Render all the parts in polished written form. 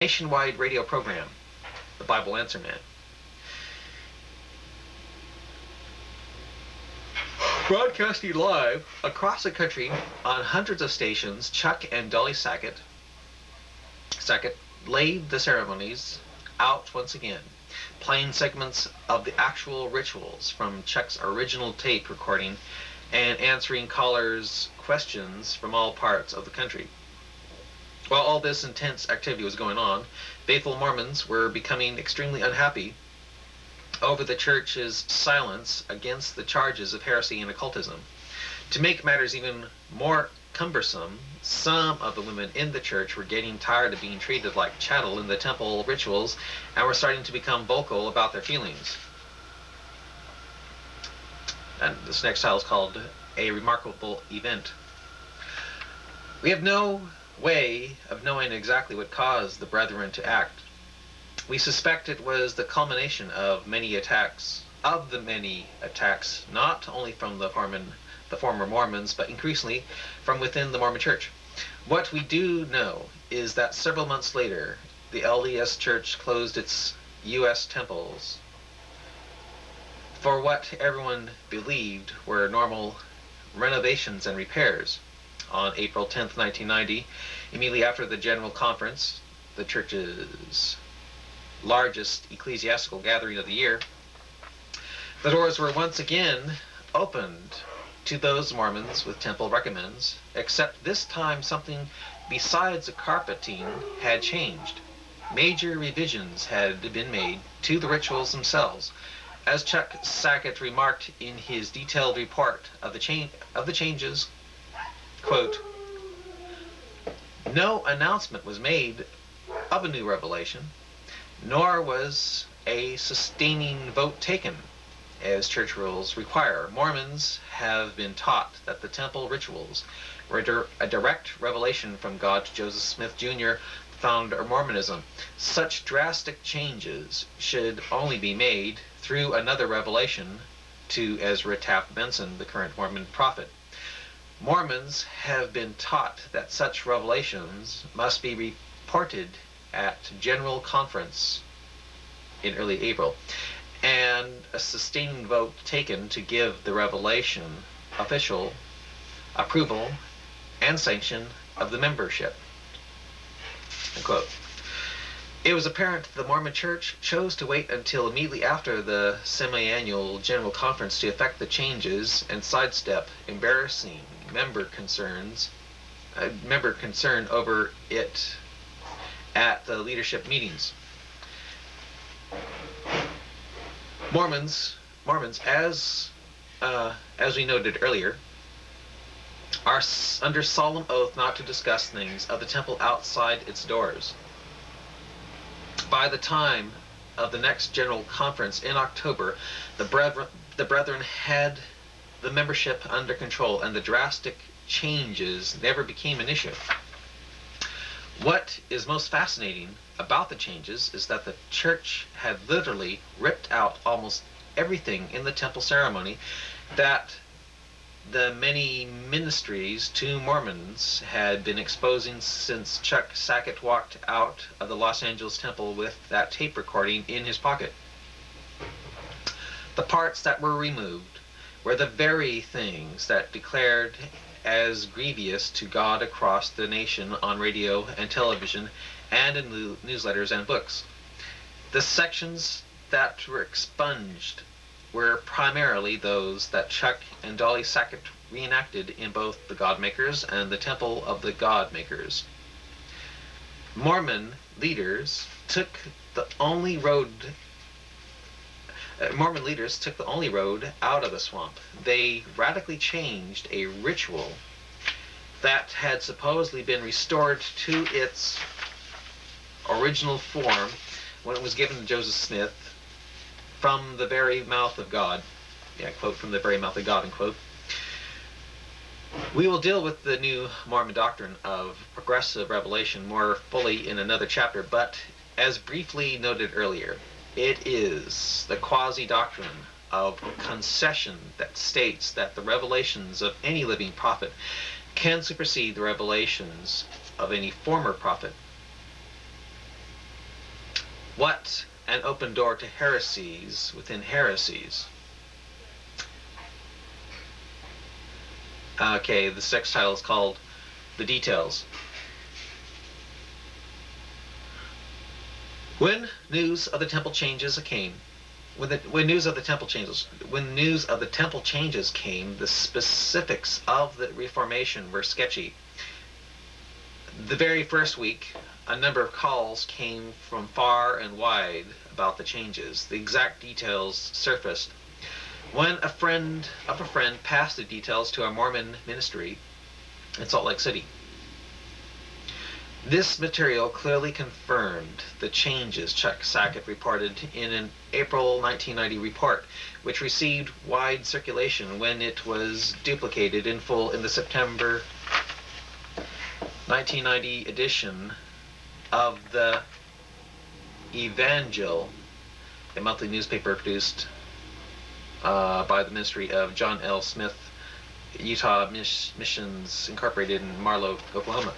nationwide radio program, The Bible Answer Man. Broadcasting live across the country on hundreds of stations, Chuck and Dolly Sackett laid the ceremonies out once again, playing segments of the actual rituals from Chuck's original tape recording and answering callers' questions from all parts of the country. While all this intense activity was going on, faithful Mormons were becoming extremely unhappy over the church's silence against the charges of heresy and occultism. To make matters even more cumbersome, some of the women in the church were getting tired of being treated like chattel in the temple rituals and were starting to become vocal about their feelings. And this next title is called A Remarkable Event. We have no way of knowing exactly what caused the brethren to act. We suspect it was the culmination of the many attacks, not only from the former Mormons, but increasingly from within the Mormon Church. What we do know is that several months later, the LDS Church closed its U.S. temples for what everyone believed were normal renovations and repairs. On April 10th, 1990, immediately after the General Conference, the church's largest ecclesiastical gathering of the year, the doors were once again opened to those Mormons with temple recommends, except this time something besides the carpeting had changed. Major revisions had been made to the rituals themselves. As Chuck Sackett remarked in his detailed report of the changes, quote, "No announcement was made of a new revelation, nor was a sustaining vote taken, as church rules require. Mormons have been taught that the temple rituals were a direct revelation from God to Joseph Smith Jr., founder of Mormonism. Such drastic changes should only be made through another revelation to Ezra Taft Benson, the current Mormon prophet. Mormons have been taught that such revelations must be reported at General Conference in early April, and a sustaining vote taken to give the revelation official approval and sanction of the membership." Unquote. It was apparent that the Mormon Church chose to wait until immediately after the semi-annual General Conference to effect the changes and sidestep embarrassing member concern over it at the leadership meetings. Mormons, as we noted earlier, are under solemn oath not to discuss things of the temple outside its doors. By the time of the next General Conference in October, the brethren had the membership under control, and the drastic changes never became an issue. What is most fascinating about the changes is that the church had literally ripped out almost everything in the temple ceremony that the many ministries to Mormons had been exposing since Chuck Sackett walked out of the Los Angeles temple with that tape recording in his pocket. The parts that were removed were the very things that declared as grievous to God across the nation on radio and television and in newsletters and books. The sections that were expunged were primarily those that Chuck and Dolly Sackett reenacted in both the Godmakers and the Temple of the Godmakers. Mormon leaders took the only road out of the swamp. They radically changed a ritual that had supposedly been restored to its original form when it was given to Joseph Smith from the very mouth of God. Yeah, quote, "from the very mouth of God," unquote. We will deal with the new Mormon doctrine of progressive revelation more fully in another chapter, but as briefly noted earlier, it is the quasi-doctrine of concession that states that the revelations of any living prophet can supersede the revelations of any former prophet. What an open door to heresies within heresies. Okay, the text title is called The Details. When news of the temple changes came, when news of the temple changes came, the specifics of the Reformation were sketchy. The very first week, a number of calls came from far and wide about the changes. The exact details surfaced when a friend of a friend passed the details to our Mormon ministry in Salt Lake City. This material clearly confirmed the changes Chuck Sackett reported in an April 1990 report, which received wide circulation when it was duplicated in full in the September 1990 edition of the Evangel, a monthly newspaper produced by the ministry of John L. Smith, Utah Missions Incorporated in Marlow, Oklahoma.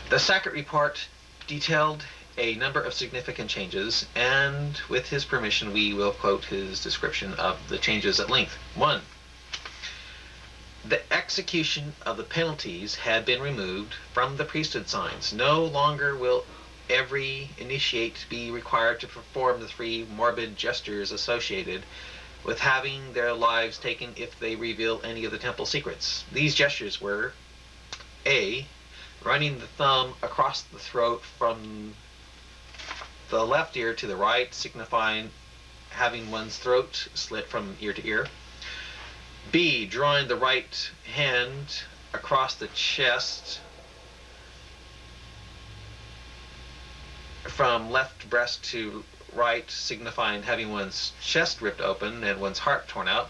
The Sackett report detailed a number of significant changes, and with his permission we will quote his description of the changes at length. 1. The execution of the penalties had been removed from the priesthood signs. No longer will every initiate be required to perform the 3 morbid gestures associated with having their lives taken if they reveal any of the temple secrets. These gestures were: A. Running the thumb across the throat from the left ear to the right, signifying having one's throat slit from ear to ear. B. Drawing the right hand across the chest from left breast to right, signifying having one's chest ripped open and one's heart torn out.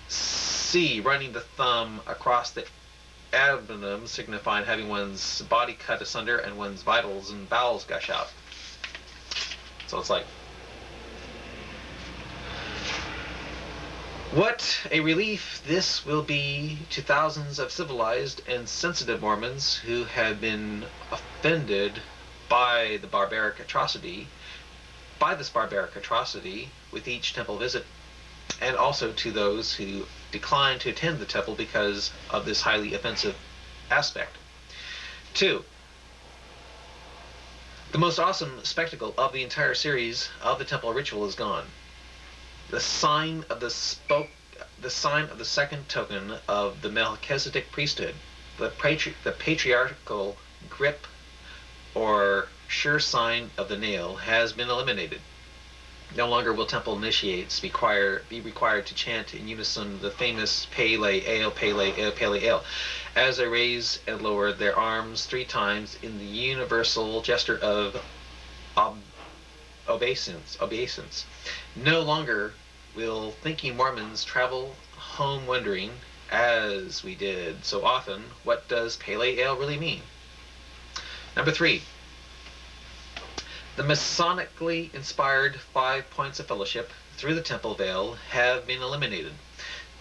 C. Running the thumb across the abdomen, signifying having one's body cut asunder and one's vitals and bowels gush out. So it's like, what a relief this will be to thousands of civilized and sensitive Mormons who have been offended by this barbaric atrocity with each temple visit, and also to those who decline to attend the temple because of this highly offensive aspect. 2. The most awesome spectacle of the entire series of the temple ritual is gone. The sign of the second token of the Melchizedek priesthood, the patriarchal grip or sure sign of the nail, has been eliminated. No longer will temple initiates be required to chant in unison the famous Pele Ale, Pele Ale, Pele Ale, as they raise and lower their arms 3 times in the universal gesture of obeisance. No longer will thinking Mormons travel home wondering, as we did so often, what does Pele Ale really mean? Number 3. The Masonically inspired 5 points of fellowship through the temple veil have been eliminated.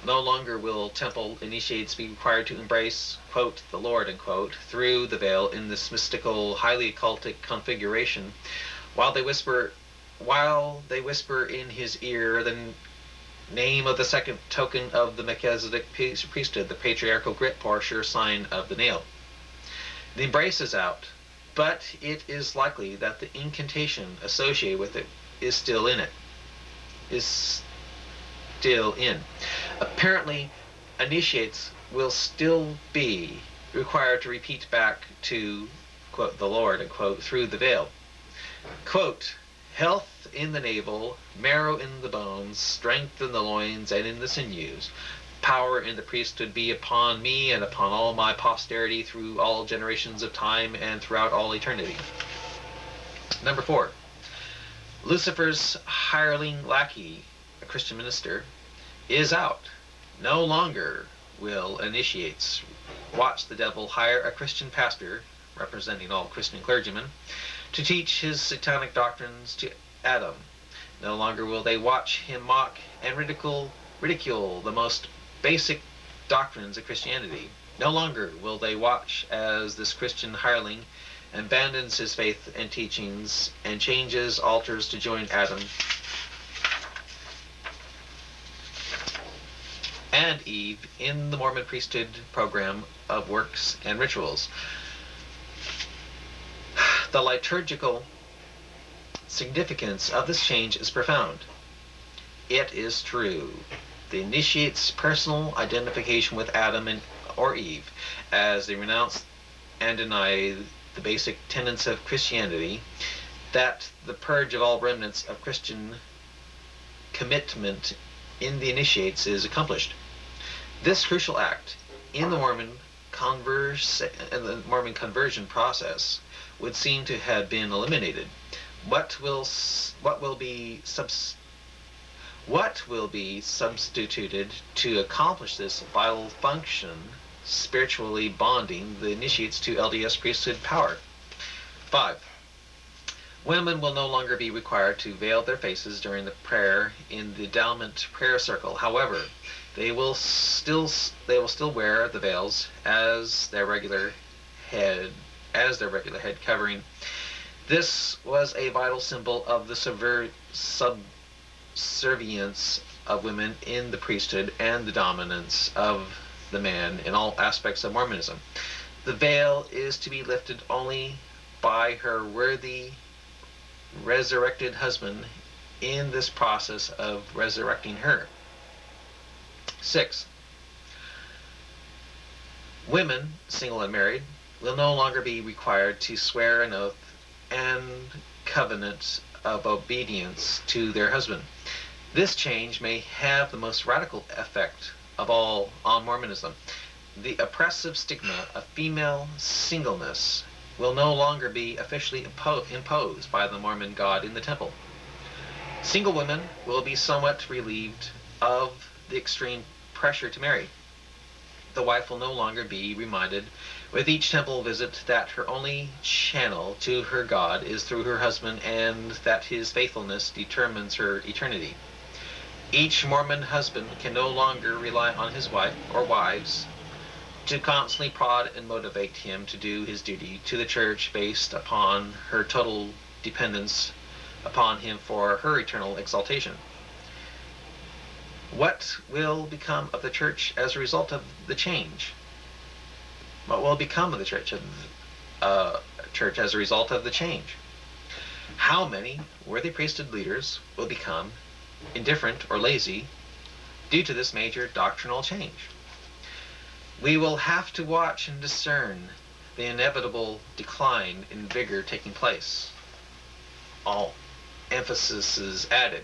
No longer will temple initiates be required to embrace, quote, the Lord, unquote, through the veil in this mystical, highly occultic configuration, while they whisper in his ear the name of the second token of the Melchizedek priesthood, the patriarchal grip or sure sign of the nail. The embrace is out, but it is likely that the incantation associated with it is still in. Apparently, initiates will still be required to repeat back to, quote, the Lord, unquote, through the veil. Quote, health in the navel, marrow in the bones, strength in the loins and in the sinews, power in the priesthood be upon me and upon all my posterity through all generations of time and throughout all eternity. Number 4. Lucifer's hireling lackey, a Christian minister, is out. No longer will initiates watch the devil hire a Christian pastor, representing all Christian clergymen, to teach his satanic doctrines to Adam. No longer will they watch him mock and ridicule the most basic doctrines of Christianity. No longer will they watch as this Christian hireling abandons his faith and teachings and changes altars to join Adam and Eve in the Mormon priesthood program of works and rituals. The liturgical significance of this change is profound. It is true. The initiate's personal identification with Adam or Eve, as they renounce and deny the basic tenets of Christianity, that the purge of all remnants of Christian commitment in the initiates is accomplished. This crucial act in the Mormon conversion process would seem to have been eliminated. What will be substituted to accomplish this vital function, spiritually bonding the initiates to LDS priesthood power? 5. Women will no longer be required to veil their faces during the prayer in the endowment prayer circle. However, they will still wear the veils as their regular head covering. This was a vital symbol of the subservience of women in the priesthood and the dominance of the man in all aspects of Mormonism. The veil is to be lifted only by her worthy resurrected husband in this process of resurrecting her. 6. Women, single and married, will no longer be required to swear an oath and covenant of obedience to their husband. This change may have the most radical effect of all on Mormonism. The oppressive stigma of female singleness will no longer be officially imposed by the Mormon God in the temple. Single women will be somewhat relieved of the extreme pressure to marry. The wife will no longer be reminded with each temple visit that her only channel to her God is through her husband and that his faithfulness determines her eternity. Each Mormon husband can no longer rely on his wife or wives to constantly prod and motivate him to do his duty to the church based upon her total dependence upon him for her eternal exaltation. What will become of the church as a result of the change? What will become of the church as a result of the change? How many worthy priesthood leaders will become indifferent or lazy due to this major doctrinal change? We will have to watch and discern the inevitable decline in vigor taking place. All emphasis is added.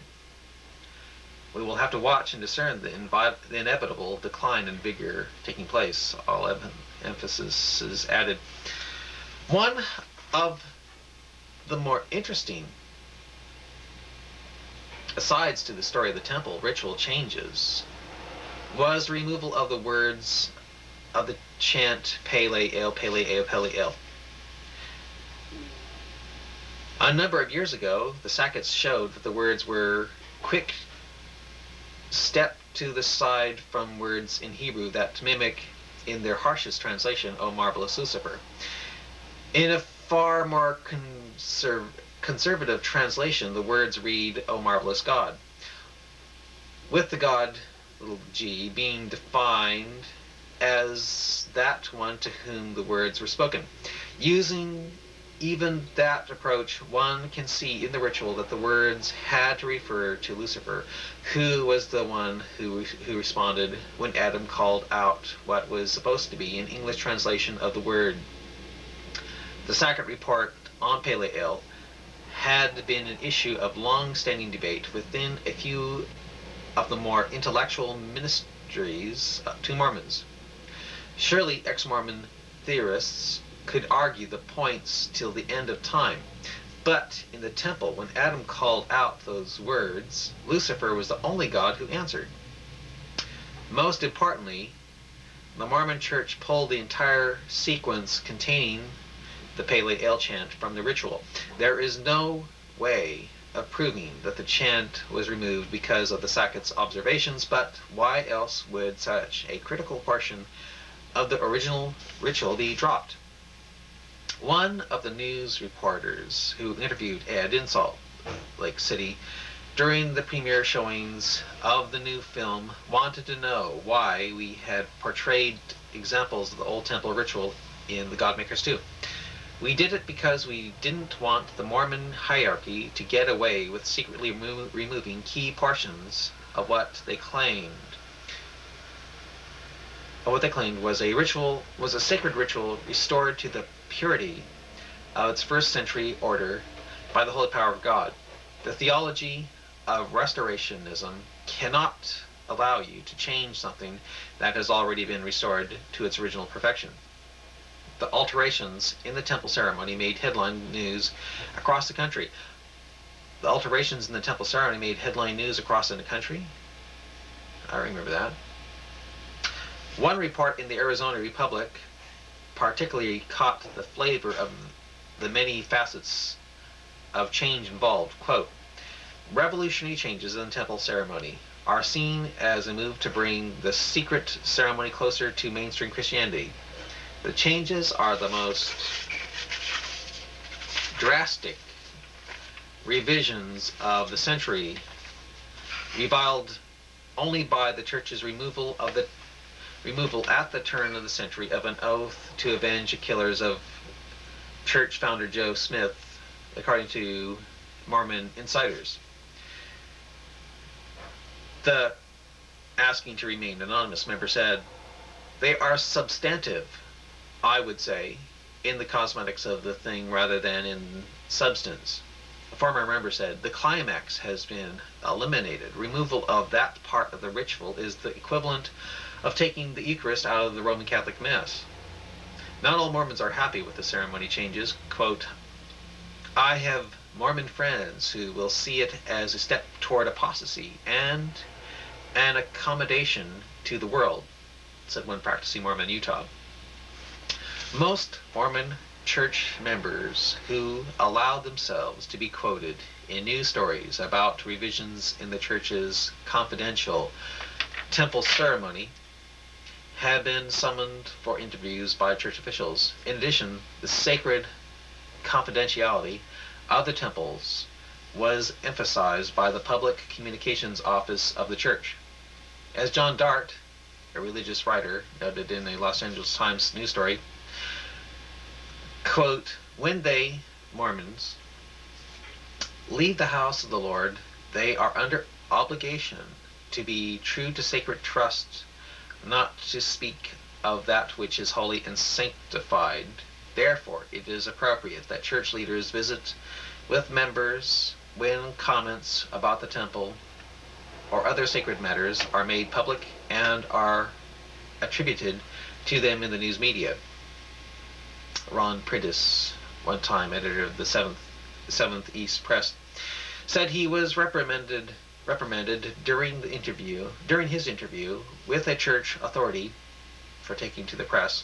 We will have to watch and discern the inevitable decline in vigor taking place. All emphasis is added. One of the more interesting asides to the story of the temple ritual changes was the removal of the words of the chant Pele El, Pele El, Pele El. A number of years ago, the Sacketts showed that the words were quick step to the side from words in Hebrew that mimic, in their harshest translation, O marvelous Lucifer. In a far more conservative translation, the words read, O marvelous God, with the God, little g, being defined as that one to whom the words were spoken. Using even that approach, one can see in the ritual that the words had to refer to Lucifer, who was the one who responded when Adam called out what was supposed to be an English translation of the word. The Sackett report on Pele El had been an issue of long-standing debate within a few of the more intellectual ministries to Mormons. Surely ex-Mormon theorists could argue the points till the end of time, but in the temple, when Adam called out those words, Lucifer was the only God who answered. Most importantly, the Mormon Church pulled the entire sequence containing the Pele El chant from the ritual. There is no way of proving that the chant was removed because of the Sackett's observations, but why else would such a critical portion of the original ritual be dropped. One of the news reporters who interviewed Ed in Salt Lake City during the premiere showings of the new film wanted to know why we had portrayed examples of the old temple ritual in The Godmakers 2. We did it because we didn't want the Mormon hierarchy to get away with secretly removing key portions of what they claimed was a sacred ritual restored to the purity of its first century order by the holy power of God. The theology of restorationism cannot allow you to change something that has already been restored to its original perfection. The alterations in the temple ceremony made headline news across the country. The alterations in the temple ceremony made headline news across the country. I remember that. One report in the Arizona Republic particularly caught the flavor of the many facets of change involved. Quote, revolutionary changes in the temple ceremony are seen as a move to bring the secret ceremony closer to mainstream Christianity. The changes are the most drastic revisions of the century, reviled only by the church's removal at the turn of the century of an oath to avenge the killers of church founder Joe Smith, according to Mormon insiders. The asking to remain anonymous member said, they are substantive, I would say, in the cosmetics of the thing rather than in substance. A former member said, the climax has been eliminated. Removal of that part of the ritual is the equivalent of taking the Eucharist out of the Roman Catholic Mass. Not all Mormons are happy with the ceremony changes. Quote, I have Mormon friends who will see it as a step toward apostasy and an accommodation to the world, said one practicing Mormon in Utah. Most Mormon church members who allowed themselves to be quoted in news stories about revisions in the church's confidential temple ceremony have been summoned for interviews by church officials. In addition, the sacred confidentiality of the temples was emphasized by the Public Communications Office of the Church. As John Dart, a religious writer, noted in a Los Angeles Times news story, quote, when they, Mormons, leave the house of the Lord, they are under obligation to be true to sacred trust, not to speak of that which is holy and sanctified. Therefore, it is appropriate that church leaders visit with members when comments about the temple or other sacred matters are made public and are attributed to them in the news media. Ron Prentice, one time editor of the Seventh East Press, said he was reprimanded during his interview with a church authority for taking to the press,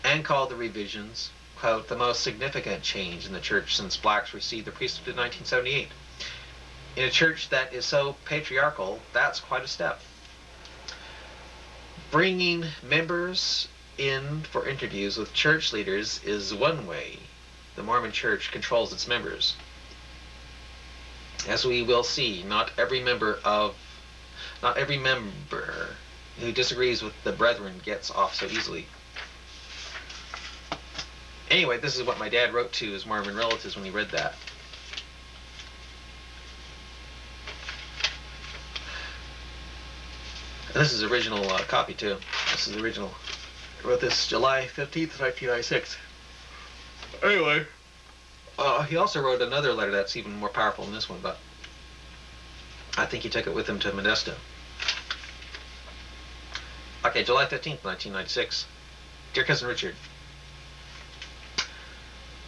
and called the revisions, quote, the most significant change in the church since blacks received the priesthood in 1978. In a church that is so patriarchal, that's quite a step. Bringing members in for interviews with church leaders is one way the Mormon Church controls its members. As we will see, not every member who disagrees with the brethren gets off so easily. Anyway, this is what my dad wrote to his Mormon relatives when he read that. And this is the original copy too. This is the original. I wrote this July 15th, 1996. Anyway, he also wrote another letter that's even more powerful than this one, but I think he took it with him to Modesto. Okay, July 15th, 1996. Dear Cousin Richard,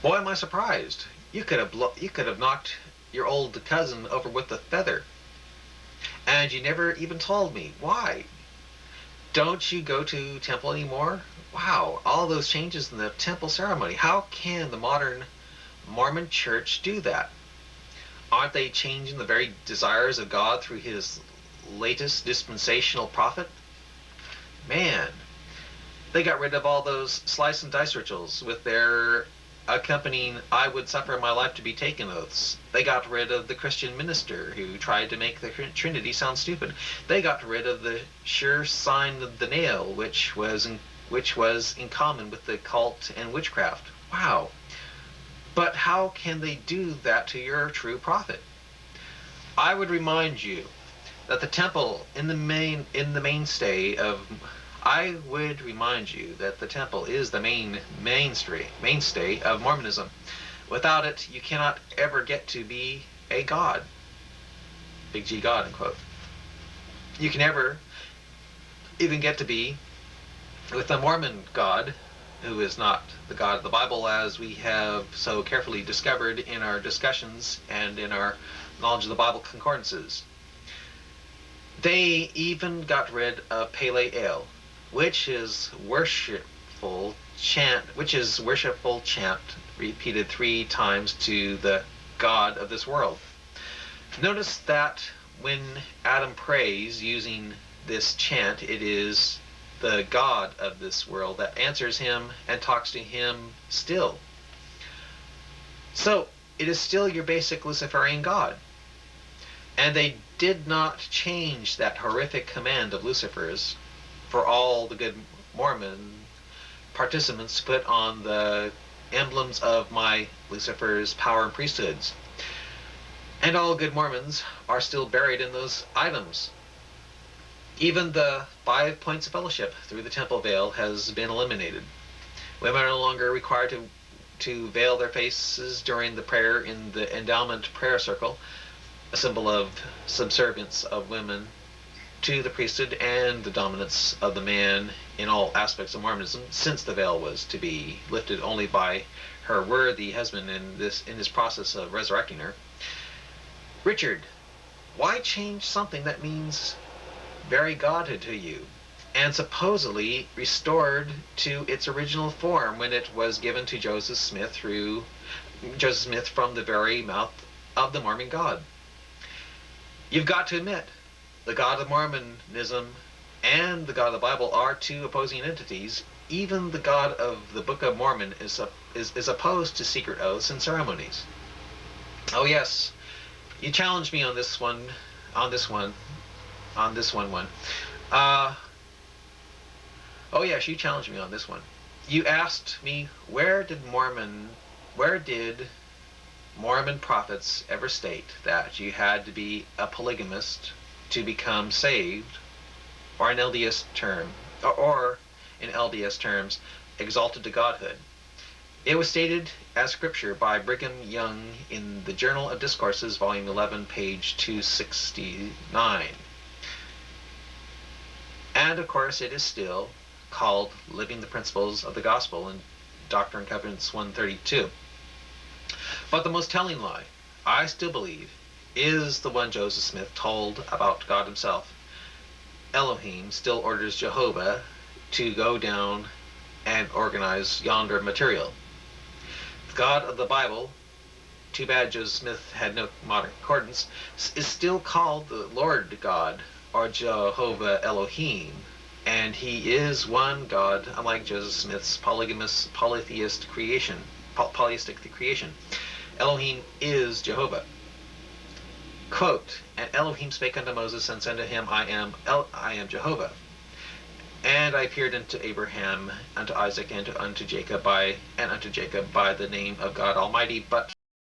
boy, am I surprised. You could have knocked your old cousin over with a feather. And you never even told me. Why? Don't you go to temple anymore? Wow, all those changes in the temple ceremony. How can the modern Mormon church do that? Aren't they changing the very desires of God through his latest dispensational prophet? Man, They got rid of all those slice and dice rituals with their accompanying "I would suffer my life to be taken" oaths. They got rid of the Christian minister who tried to make the Trinity sound stupid. They got rid of the sure sign of the nail, which was in common with the cult and witchcraft. Wow. But how can they do that to your true prophet? I would remind you that the temple mainstay of I would remind you that the temple is the mainstay of Mormonism. Without it, you cannot ever get to be a god. Big G God, unquote. You can never even get to be with the Mormon God, who is not the God of the Bible, as we have so carefully discovered in our discussions and in our knowledge of the Bible concordances. They even got rid of Pale Ale, which is worshipful chant repeated 3 times to the God of this world. Notice that when Adam prays using this chant, it is the God of this world that answers him and talks to him still. So it is still your basic Luciferian God. And they did not change that horrific command of Lucifer's for all the good Mormon participants to put on the emblems of my Lucifer's power and priesthoods. And all good Mormons are still buried in those items. Even the 5 points of fellowship through the temple veil has been eliminated. Women are no longer required to veil their faces during the prayer in the endowment prayer circle, a symbol of subservience of women to the priesthood and the dominance of the man in all aspects of Mormonism, since the veil was to be lifted only by her worthy husband in his process of resurrecting her. Richard, why change something that means very godhood to you, and supposedly restored to its original form when it was given to Joseph Smith from the very mouth of the Mormon God? You've got to admit, the God of Mormonism and the God of the Bible are 2 opposing entities. Even the God of the Book of Mormon is opposed to secret oaths and ceremonies. Oh yes, you challenged me on this one. Oh yes, you challenged me on this one. You asked me, where did Mormon prophets ever state that you had to be a polygamist to become saved, or in LDS terms, exalted to godhood? It was stated as scripture by Brigham Young in the Journal of Discourses, volume 11, page 269. And of course it is still called Living the Principles of the Gospel in Doctrine and Covenants 132. But the most telling lie, I still believe, is the one Joseph Smith told about God himself. Elohim still orders Jehovah to go down and organize yonder material. The God of the Bible, too bad Joseph Smith had no modern concordance, is still called the Lord God, or Jehovah Elohim, and he is one God, unlike Joseph Smith's polytheistic creation. Elohim is Jehovah. Quote, and Elohim spake unto Moses and said unto him, I am Jehovah. And I appeared unto Abraham, unto Isaac, and unto Jacob by the name of God Almighty, but